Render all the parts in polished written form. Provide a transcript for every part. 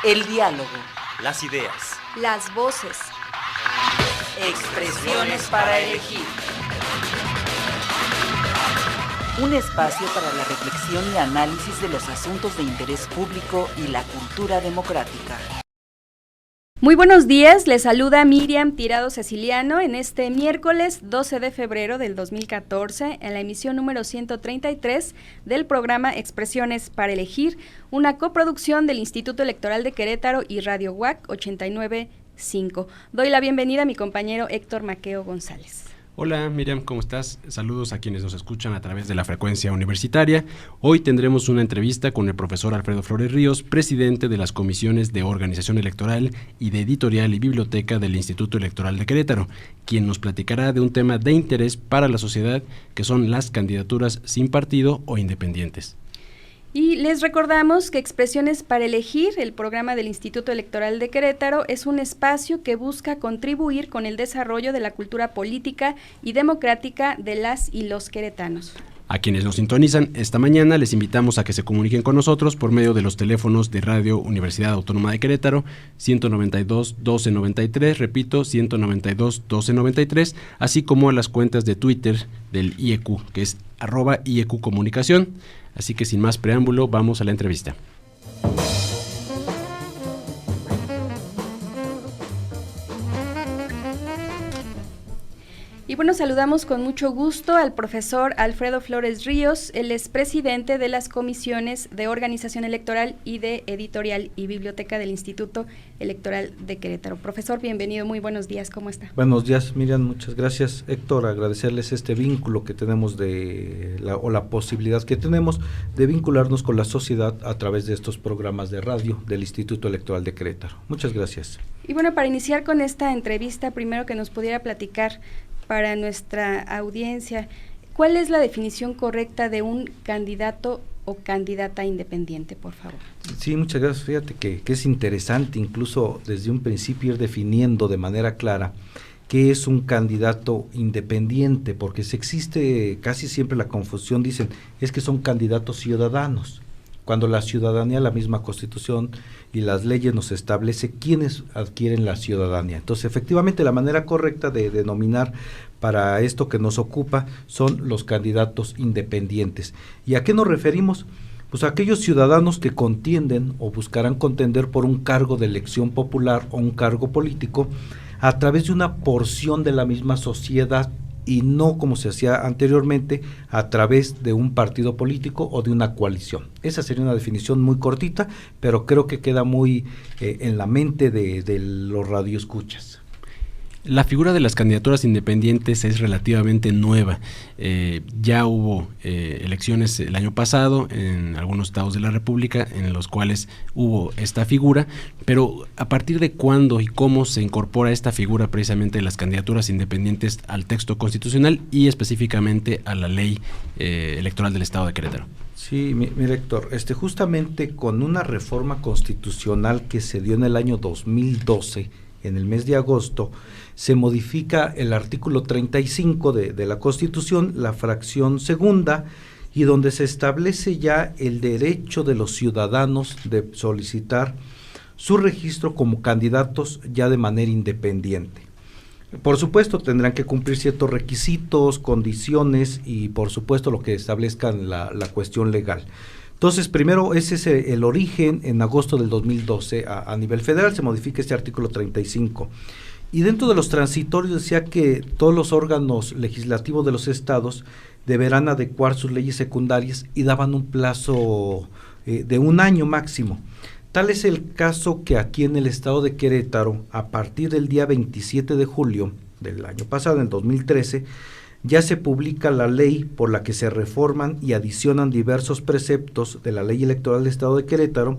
El diálogo. Las ideas. Las voces. Expresiones para elegir. Un espacio para la reflexión y análisis de los asuntos de interés público y la cultura democrática. Muy buenos días, les saluda Miriam Tirado Ceciliano en este miércoles 12 de febrero del 2014 en la emisión número 133 del programa Expresiones para Elegir, una coproducción del Instituto Electoral de Querétaro y Radio UAC 89.5. Doy la bienvenida a mi compañero Héctor Maqueo González. Hola Miriam, ¿cómo estás? Saludos a quienes nos escuchan a través de la frecuencia universitaria. Hoy tendremos una entrevista con el profesor Alfredo Flores Ríos, presidente de las comisiones de Organización Electoral y de Editorial y Biblioteca del Instituto Electoral de Querétaro, quien nos platicará de un tema de interés para la sociedad, que son las candidaturas sin partido o independientes. Y les recordamos que Expresiones para Elegir, el programa del Instituto Electoral de Querétaro, es un espacio que busca contribuir con el desarrollo de la cultura política y democrática de las y los queretanos. A quienes nos sintonizan esta mañana les invitamos a que se comuniquen con nosotros por medio de los teléfonos de Radio Universidad Autónoma de Querétaro, 192-1293, repito, 192-1293, así como a las cuentas de Twitter del IEQ, que es @IEQ Comunicación. Así que sin más preámbulo, vamos a la entrevista. Y bueno, saludamos con mucho gusto al profesor Alfredo Flores Ríos. Él es presidente de las comisiones de Organización Electoral y de Editorial y Biblioteca del Instituto Electoral de Querétaro. Profesor, bienvenido, muy buenos días, ¿cómo está? Buenos días, Miriam, muchas gracias. Héctor, agradecerles este vínculo que tenemos la posibilidad que tenemos de vincularnos con la sociedad a través de estos programas de radio del Instituto Electoral de Querétaro. Muchas gracias. Y bueno, para iniciar con esta entrevista, primero que nos pudiera platicar para nuestra audiencia, ¿cuál es la definición correcta de un candidato o candidata independiente, por favor? Sí, muchas gracias. Fíjate que es interesante incluso desde un principio ir definiendo de manera clara qué es un candidato independiente, porque se existe casi siempre la confusión, dicen, es que son candidatos ciudadanos, cuando la ciudadanía, la misma Constitución y las leyes nos establece quiénes adquieren la ciudadanía. Entonces, efectivamente, la manera correcta de denominar para esto que nos ocupa son los candidatos independientes. ¿Y a qué nos referimos? Pues a aquellos ciudadanos que contienden o buscarán contender por un cargo de elección popular o un cargo político a través de una porción de la misma sociedad, y no como se hacía anteriormente a través de un partido político o de una coalición. Esa sería una definición muy cortita, pero creo que queda muy en la mente de los radioescuchas. La figura de las candidaturas independientes es relativamente nueva. Ya hubo elecciones el año pasado en algunos estados de la República en los cuales hubo esta figura, pero ¿a partir de cuándo y cómo se incorpora esta figura precisamente de las candidaturas independientes al texto constitucional y específicamente a la ley electoral del estado de Querétaro? Sí, mira Héctor, justamente con una reforma constitucional que se dio en el año 2012, en el mes de agosto, se modifica el artículo 35 de la Constitución, la fracción segunda, y donde se establece ya el derecho de los ciudadanos de solicitar su registro como candidatos ya de manera independiente. Por supuesto, tendrán que cumplir ciertos requisitos, condiciones y por supuesto lo que establezcan la cuestión legal. Entonces, primero ese es el origen. En agosto del 2012 a nivel federal se modifica este artículo 35. Y dentro de los transitorios decía que todos los órganos legislativos de los estados deberán adecuar sus leyes secundarias y daban un plazo de un año máximo. Tal es el caso que aquí en el estado de Querétaro, a partir del día 27 de julio del año pasado, en 2013, ya se publica la ley por la que se reforman y adicionan diversos preceptos de la Ley Electoral del Estado de Querétaro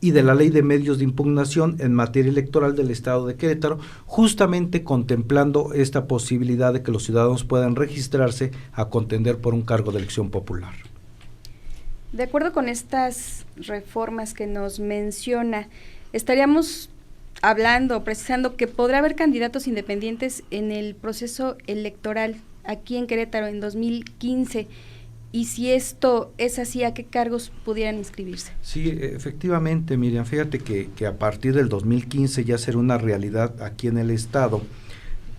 y de la Ley de Medios de Impugnación en materia electoral del Estado de Querétaro, justamente contemplando esta posibilidad de que los ciudadanos puedan registrarse a contender por un cargo de elección popular. De acuerdo con estas reformas que nos menciona, estaríamos hablando, precisando que podrá haber candidatos independientes en el proceso electoral aquí en Querétaro en 2015. Y si esto es así, ¿a qué cargos pudieran inscribirse? Sí, efectivamente, Miriam, fíjate que a partir del 2015 ya será una realidad aquí en el estado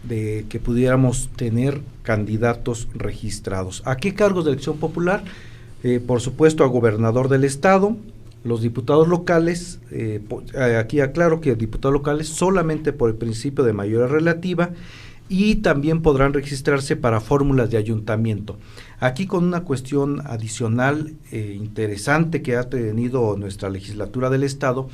de que pudiéramos tener candidatos registrados. ¿A qué cargos de elección popular? Por supuesto a gobernador del estado, los diputados locales, aquí aclaro que diputados locales solamente por el principio de mayoría relativa, y también podrán registrarse para fórmulas de ayuntamiento. Aquí con una cuestión adicional interesante que ha tenido nuestra legislatura del estado,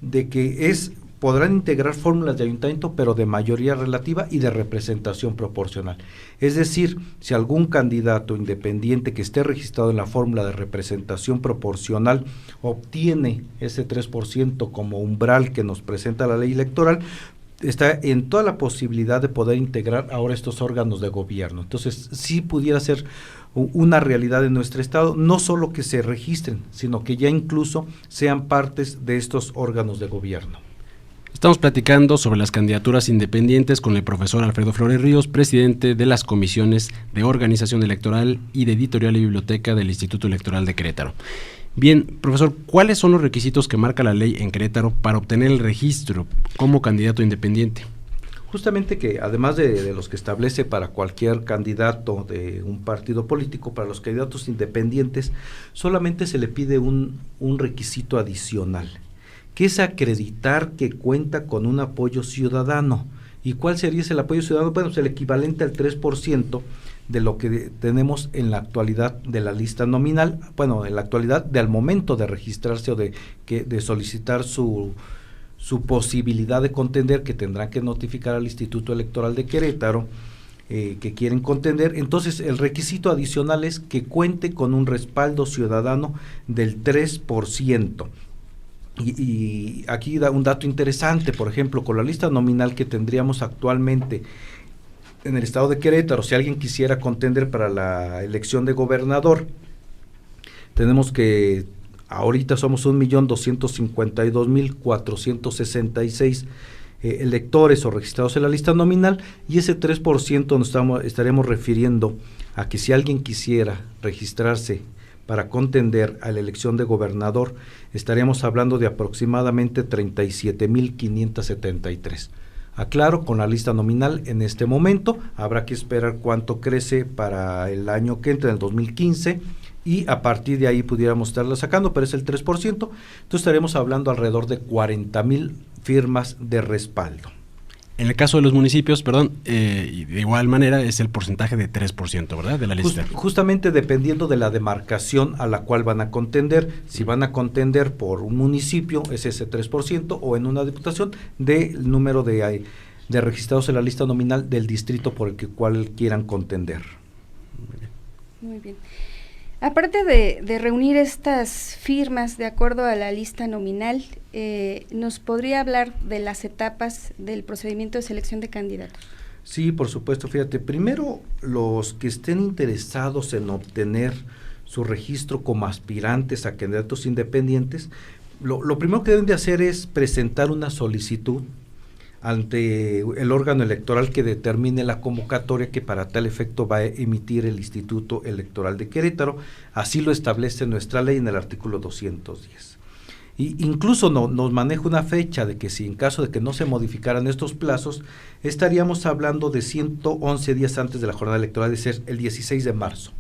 de que podrán integrar fórmulas de ayuntamiento pero de mayoría relativa y de representación proporcional. Es decir, si algún candidato independiente que esté registrado en la fórmula de representación proporcional obtiene ese 3% como umbral que nos presenta la ley electoral, está en toda la posibilidad de poder integrar ahora estos órganos de gobierno. Entonces, sí pudiera ser una realidad en nuestro estado, no solo que se registren, sino que ya incluso sean partes de estos órganos de gobierno. Estamos platicando sobre las candidaturas independientes con el profesor Alfredo Flores Ríos, presidente de las comisiones de organización electoral y de editorial y biblioteca del Instituto Electoral de Querétaro. Bien, profesor, ¿cuáles son los requisitos que marca la ley en Querétaro para obtener el registro como candidato independiente? Justamente que además de los que establece para cualquier candidato de un partido político, para los candidatos independientes solamente se le pide un requisito adicional, que es acreditar que cuenta con un apoyo ciudadano. ¿Y cuál sería ese apoyo ciudadano? Bueno, es el equivalente al 3% de lo que tenemos en la actualidad de la lista nominal, bueno, en la actualidad del momento de registrarse o de solicitar su posibilidad de contender, que tendrán que notificar al Instituto Electoral de Querétaro que quieren contender. Entonces el requisito adicional es que cuente con un respaldo ciudadano del 3%. Y aquí da un dato interesante, por ejemplo, con la lista nominal que tendríamos actualmente en el estado de Querétaro, si alguien quisiera contender para la elección de gobernador, tenemos que ahorita somos 1.252.466 electores o registrados en la lista nominal, y ese 3% estaremos refiriendo a que si alguien quisiera registrarse para contender a la elección de gobernador, estaríamos hablando de aproximadamente 37.573. Aclaro, con la lista nominal en este momento, habrá que esperar cuánto crece para el año que entra, en el 2015, y a partir de ahí pudiéramos estarla sacando, pero es el 3%, entonces estaremos hablando alrededor de 40,000 firmas de respaldo. En el caso de los municipios, de igual manera es el porcentaje de 3%, ¿verdad?, de la lista. Justamente dependiendo de la demarcación a la cual van a contender, si van a contender por un municipio es ese 3%, o en una diputación del número de registrados en la lista nominal del distrito por el cual quieran contender. Muy bien. Aparte de reunir estas firmas de acuerdo a la lista nominal, ¿nos podría hablar de las etapas del procedimiento de selección de candidatos? Sí, por supuesto. Fíjate, primero los que estén interesados en obtener su registro como aspirantes a candidatos independientes, lo primero que deben de hacer es presentar una solicitud ante el órgano electoral que determine la convocatoria que para tal efecto va a emitir el Instituto Electoral de Querétaro. Así lo establece nuestra ley en el artículo 210. Y incluso nos maneja una fecha de que si en caso de que no se modificaran estos plazos, estaríamos hablando de 111 días antes de la jornada electoral, es decir, el 16 de marzo.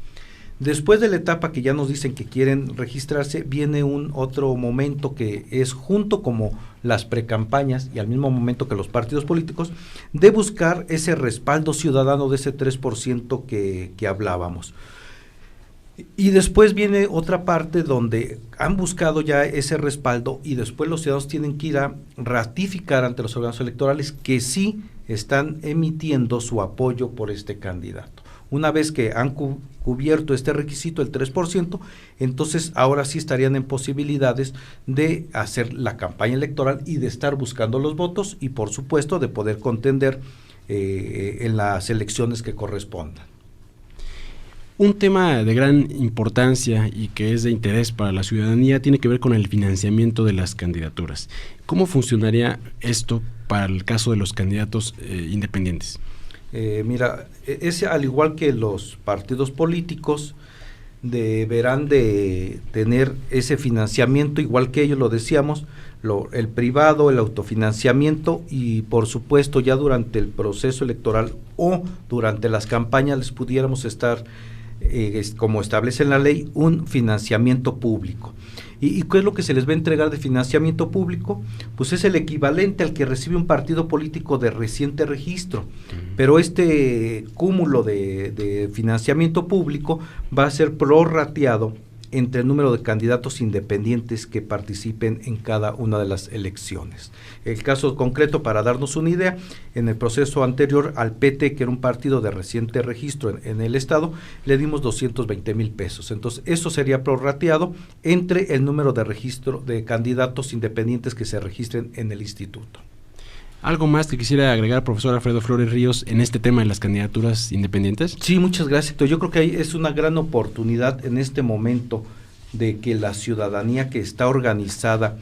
Después de la etapa que ya nos dicen que quieren registrarse, viene un otro momento que es junto como las precampañas y al mismo momento que los partidos políticos, de buscar ese respaldo ciudadano de ese 3% que hablábamos. Y después viene otra parte donde han buscado ya ese respaldo y después los ciudadanos tienen que ir a ratificar ante los órganos electorales que sí están emitiendo su apoyo por este candidato. Una vez que han cubierto este requisito, el 3%, entonces ahora sí estarían en posibilidades de hacer la campaña electoral y de estar buscando los votos y por supuesto de poder contender en las elecciones que correspondan. Un tema de gran importancia y que es de interés para la ciudadanía tiene que ver con el financiamiento de las candidaturas. ¿Cómo funcionaría esto para el caso de los candidatos independientes? Mira, es al igual que los partidos políticos, deberán de tener ese financiamiento, igual que ellos lo decíamos, el privado, el autofinanciamiento, y por supuesto ya durante el proceso electoral o durante las campañas les pudiéramos estar, como establece en la ley, un financiamiento público. ¿Y qué es lo que se les va a entregar de financiamiento público? Pues es el equivalente al que recibe un partido político de reciente registro, pero este cúmulo de financiamiento público va a ser prorrateado entre el número de candidatos independientes que participen en cada una de las elecciones. El caso concreto, para darnos una idea, en el proceso anterior al PT, que era un partido de reciente registro en el estado, le dimos 220,000 pesos. Entonces, eso sería prorrateado entre el número de registro de candidatos independientes que se registren en el instituto. ¿Algo más que quisiera agregar, profesor Alfredo Flores Ríos, en este tema de las candidaturas independientes? Sí, muchas gracias. Yo creo que es una gran oportunidad en este momento de que la ciudadanía que está organizada,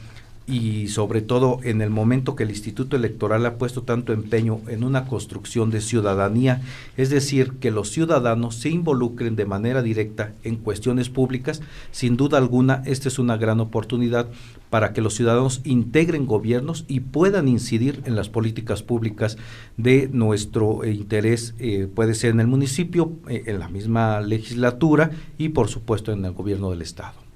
y sobre todo en el momento que el Instituto Electoral ha puesto tanto empeño en una construcción de ciudadanía, es decir, que los ciudadanos se involucren de manera directa en cuestiones públicas, sin duda alguna esta es una gran oportunidad para que los ciudadanos integren gobiernos y puedan incidir en las políticas públicas de nuestro interés, puede ser en el municipio, en la misma legislatura y por supuesto en el gobierno del estado.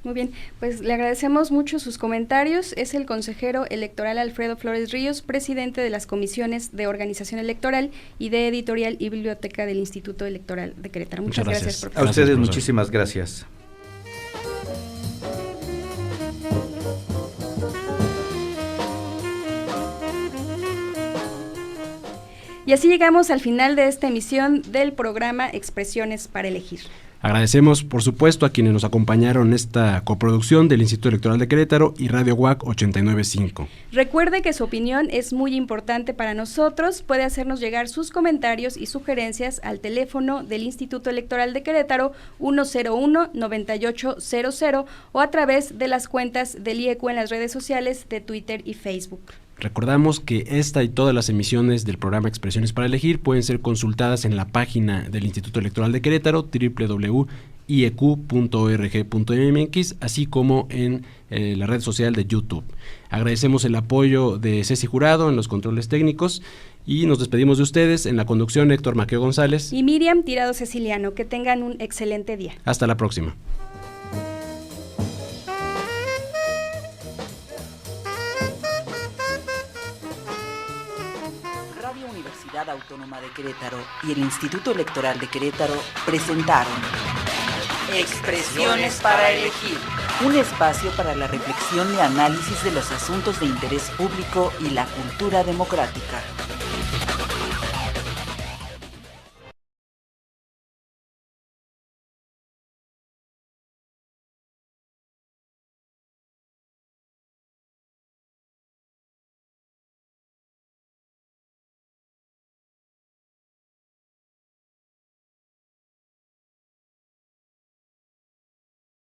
Muy bien, pues le agradecemos mucho sus comentarios. Es el consejero electoral Alfredo Flores Ríos, presidente de las comisiones de organización electoral y de editorial y biblioteca del Instituto Electoral de Querétaro. Muchas gracias, profesor. A ustedes muchísimas gracias. Y así llegamos al final de esta emisión del programa Expresiones para Elegir. Agradecemos, por supuesto, a quienes nos acompañaron en esta coproducción del Instituto Electoral de Querétaro y Radio UAC 89.5. Recuerde que su opinión es muy importante para nosotros. Puede hacernos llegar sus comentarios y sugerencias al teléfono del Instituto Electoral de Querétaro 101-9800 o a través de las cuentas del IEQ en las redes sociales de Twitter y Facebook. Recordamos que esta y todas las emisiones del programa Expresiones para Elegir pueden ser consultadas en la página del Instituto Electoral de Querétaro, www.ieq.org.mx, así como en la red social de YouTube. Agradecemos el apoyo de Ceci Jurado en los controles técnicos y nos despedimos de ustedes. En la conducción, Héctor Maqueo González y Miriam Tirado Ceciliano. Que tengan un excelente día. Hasta la próxima. Autónoma de Querétaro y el Instituto Electoral de Querétaro presentaron Expresiones para Elegir, un espacio para la reflexión y análisis de los asuntos de interés público y la cultura democrática.